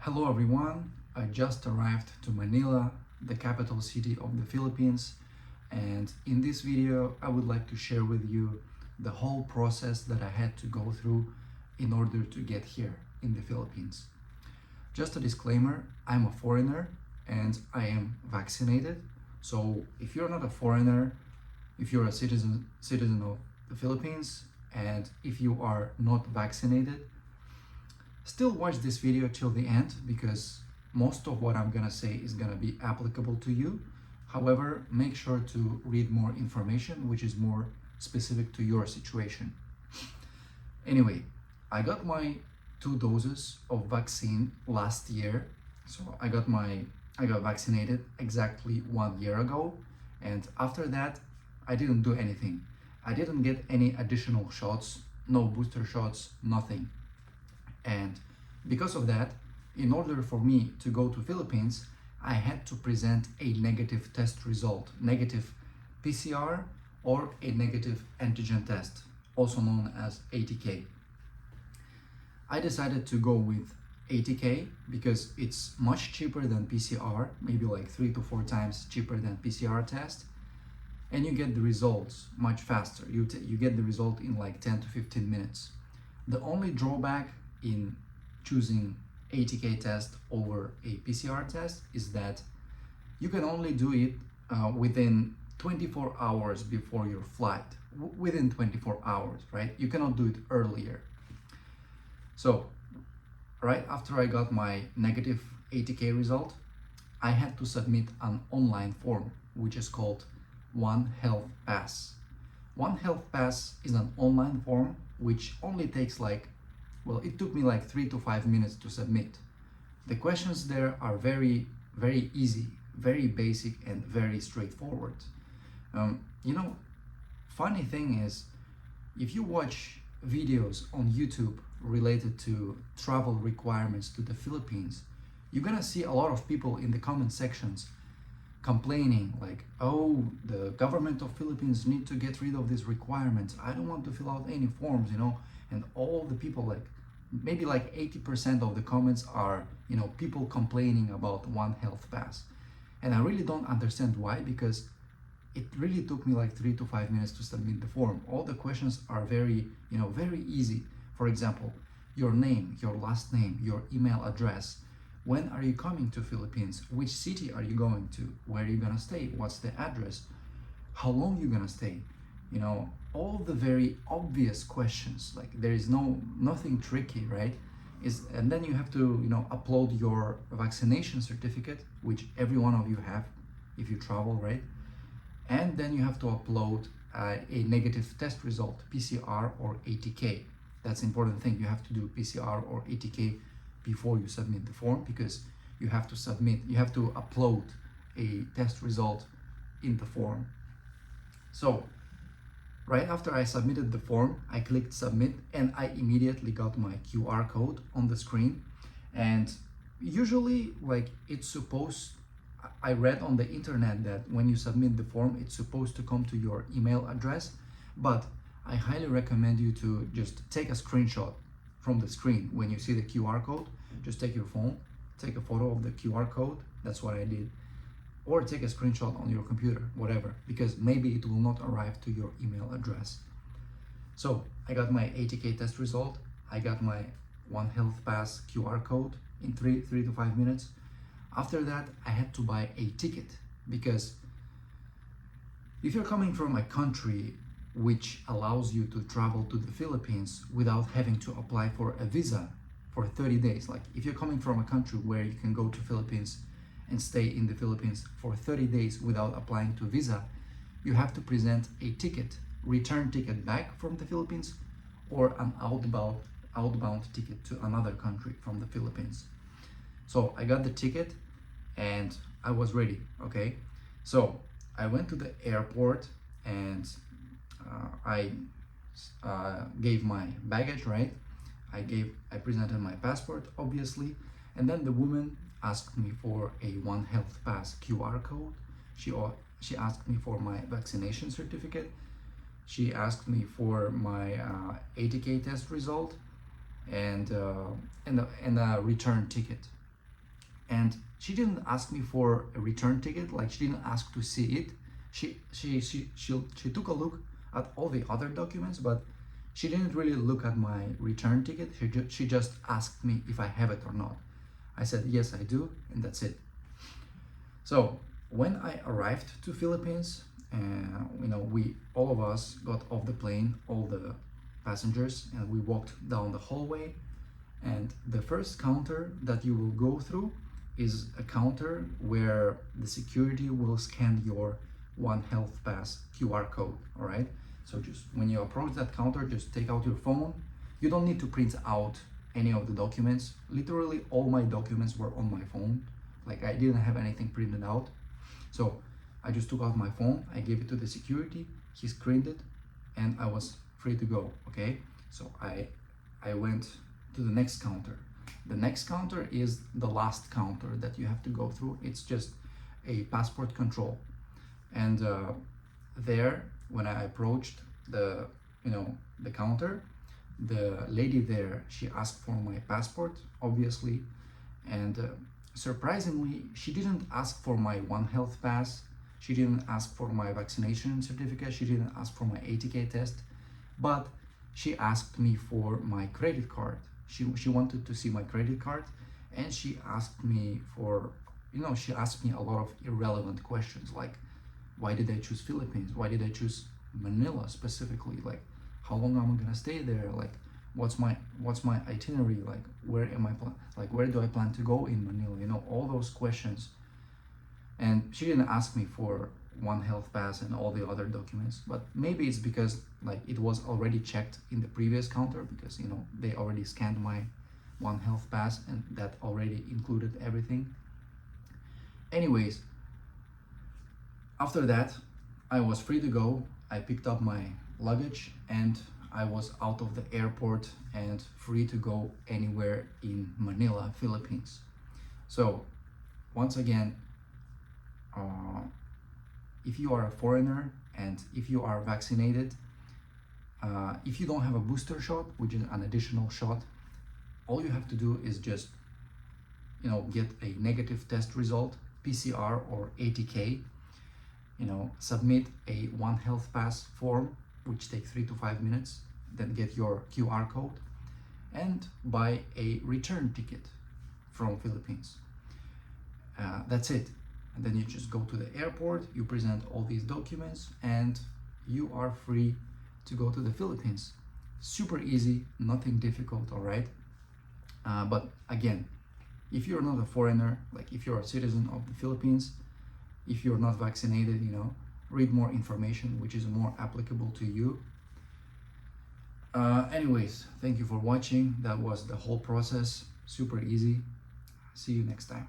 Hello everyone, I just arrived to Manila, the capital city of the Philippines, and in this video I would like to share with you the whole process that I had to go through in order to get here in the Philippines. Just a disclaimer, I'm a foreigner and I am vaccinated, so if you're not a foreigner, if you're a citizen of the Philippines, and if you are not vaccinated, still watch this video till the end because most of what I'm gonna say is gonna be applicable to you. However, make sure to read more information which is more specific to your situation. Anyway, I got my 2 doses of vaccine last year. So I got vaccinated exactly 1 year ago, and after that I didn't do anything. I didn't get any additional shots, no booster shots, nothing. And because of that, in order for me to go to Philippines, I had to present a negative test result, negative PCR or a negative antigen test, also known as ATK. I decided to go with ATK because it's much cheaper than PCR, maybe like 3 to 4 times cheaper than PCR test, and you get the results much faster. You get the result in like 10 to 15 minutes. The only drawback in choosing ATK test over a PCR test is that you can only do it within 24 hours before your flight. Within 24 hours, right? You cannot do it earlier. So, right after I got my negative ATK result, I had to submit an online form which is called One Health Pass. One Health Pass is an online form which only takes it took me like 3 to 5 minutes to submit. The questions there are very, very easy, very basic, and very straightforward. Funny thing is, if you watch videos on YouTube related to travel requirements to the Philippines, you're gonna see a lot of people in the comment sections complaining like, oh, the government of Philippines need to get rid of these requirements. I don't want to fill out any forms, and all the people, like maybe like 80% of the comments are, people complaining about One Health Pass. And I really don't understand why, because it really took me like 3 to 5 minutes to submit the form. All the questions are very, very easy. For example, your name, your last name, your email address. When are you coming to Philippines? Which city are you going to? Where are you gonna stay? What's the address? How long you gonna stay? All the very obvious questions. Like there is nothing tricky, right? And then you have to, upload your vaccination certificate, which every one of you have if you travel, right? And then you have to upload a negative test result, PCR or ATK. That's an important thing. You have to do PCR or ATK before you submit the form, because you have to upload a test result in the form. So right after I submitted the form, I clicked submit and I immediately got my QR code on the screen. And usually, I read on the internet that when you submit the form, it's supposed to come to your email address, but I highly recommend you to just take a screenshot from the screen. When you see the QR code, just take your phone, take a photo of the QR code. That's what I did. Or take a screenshot on your computer, whatever, because maybe it will not arrive to your email address. So I got my ATK test result. I got my One Health Pass QR code in 3 to 5 minutes. After that, I had to buy a ticket, because if you're coming from a country which allows you to travel to the Philippines without having to apply for a visa for 30 days, like if you're coming from a country where you can go to Philippines and stay in the Philippines for 30 days without applying to a visa, you have to present a ticket, return ticket back from the Philippines, or an outbound ticket to another country from the Philippines. So I got the ticket and I was ready, okay? So I went to the airport and I gave my baggage, right? I presented my passport, obviously, and then the woman asked me for a One Health Pass QR code. She asked me for my vaccination certificate. She asked me for my ATK test result and a return ticket. And she didn't ask me for a return ticket, like she didn't ask to see it. She took a look at all the other documents, but she didn't really look at my return ticket. She just asked me if I have it or not. I said yes, I do, and that's it. So when I arrived to Philippines, we all of us got off the plane, all the passengers, and we walked down the hallway. And the first counter that you will go through is a counter where the security will scan your One Health Pass QR code. All right. So just when you approach that counter, just take out your phone. You don't need to print out any of the documents. Literally all my documents were on my phone. Like I didn't have anything printed out. So I just took out my phone, I gave it to the security, he screened it, and I was free to go, okay? So I went to the next counter. The next counter is the last counter that you have to go through. It's just a passport control. And there, when I approached the counter, the lady there, she asked for my passport, obviously, and surprisingly, she didn't ask for my One Health Pass. She didn't ask for my vaccination certificate. She didn't ask for my ATK test, but she asked me for my credit card. She wanted to see my credit card, and she asked me for, she asked me a lot of irrelevant questions like, why did I choose Philippines? Why did I choose Manila specifically? Like, how long am I gonna stay there? Like, what's my itinerary? Like, where do I plan to go in Manila? All those questions. And she didn't ask me for One Health Pass and all the other documents, but maybe it's because like it was already checked in the previous counter, because they already scanned my One Health Pass and that already included everything. Anyways, after that, I was free to go. I picked up my luggage and I was out of the airport and free to go anywhere in Manila, Philippines. So once again, if you are a foreigner and if you are vaccinated, if you don't have a booster shot, which is an additional shot, all you have to do is just get a negative test result, PCR or ATK, submit a One Health Pass form, which takes 3 to 5 minutes, then get your QR code and buy a return ticket from Philippines. That's it. And then you just go to the airport, you present all these documents, and you are free to go to the Philippines. Super easy, nothing difficult, all right? But again, if you're not a foreigner, like if you're a citizen of the Philippines, if you're not vaccinated, read more information which is more applicable to you. Anyways, thank you for watching. That was the whole process. Super easy. See you next time.